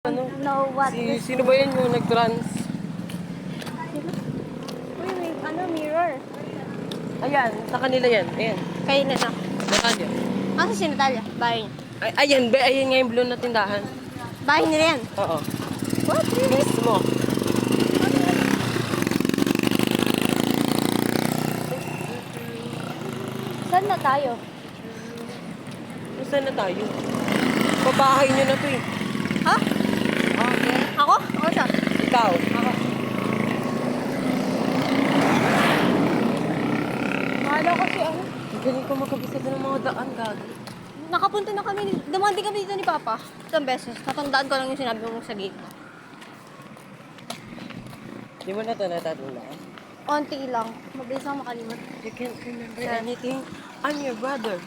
Ano? know what this... Sino ba yan yung nag-trans? Uy, may mirror. Ayan, sa kanila yan. Ayan. Kayo na na. Natalya. Asa si Natalia? Bahay niya. Ayan nga yung blue na tindahan. Bahay nila yan. Oo. What? Mismo. Saan na tayo? Saan na tayo? Pabahay nyo na to eh. Ha? Okay. Ako? Ako siya. Ikaw. Ako. Mahalo kasi ano. Galing ko magkabisado ng mga daan, gago. Nakapunta na kami, dumaan din kami dito ni Papa. Isang beses. Natandaan ko lang yung sinabi mo sa gate. Di mo na ito natatandaan? Onti lang. Mabilis ako makalimot. You can't remember anything. I'm your brother.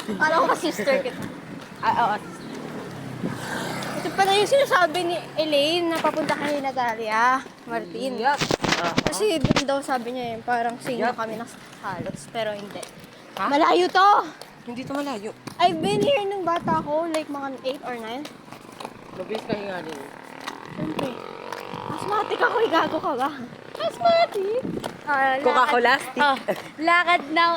Kala ko ka-sister kita. Oo. Ito pala yung sinasabi ni Elaine na papunta kay Natalia Martin. Yup. Kasi doon daw sabi niya parang sino Yup. kami ng halos, pero hindi. Ha? Malayo to! Hindi ito malayo. I've been here nung bata ko, like mga 8 or 9. Mabilis ka hingalin. Siyempre. Asthmatic ako, igago ka ba? Asthmatic? Coca-Cola stick. Lakad ng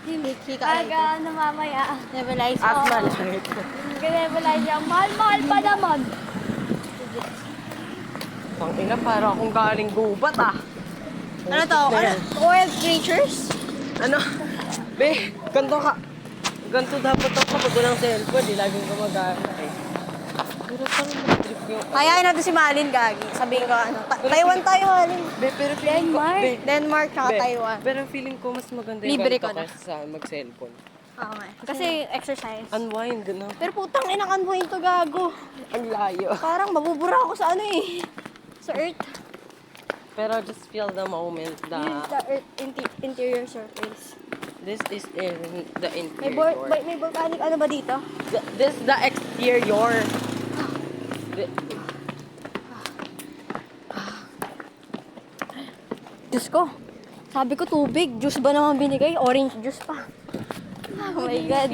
hindi, chika. Aga, mamaya. Nebulize. Asthma light. Nebulize yan. Mahal pa naman. Ang ina, para akong galing gubat ah. Ano to? Wild creatures? Ano? Be, ganito dapat ako kapag walang cellphone. Di laging gumagana eh. Pero parang mag-trip yung... Kayain natin si Malin, Gagi. Sabihin ko Taiwan tayo, Malin. Be, pero feeling ko... Be, Denmark, tsaka be, Taiwan. Pero feeling ko mas maganda yung Libre ganito ko na. kaysa sa mag-cellphone. Oo nga. Kasi exercise. Unwind, no? Pero putang inang unwind to, gago. Ang layo. Parang mabubura ako sa sa Earth. Pero just feel the moment. The Earth interior surface. This is in the interior. May volcanic ba dito? This is the exterior. Diyos ko. Sabi ko tubig. Juice ba naman binigay? Orange juice pa. Oh my God.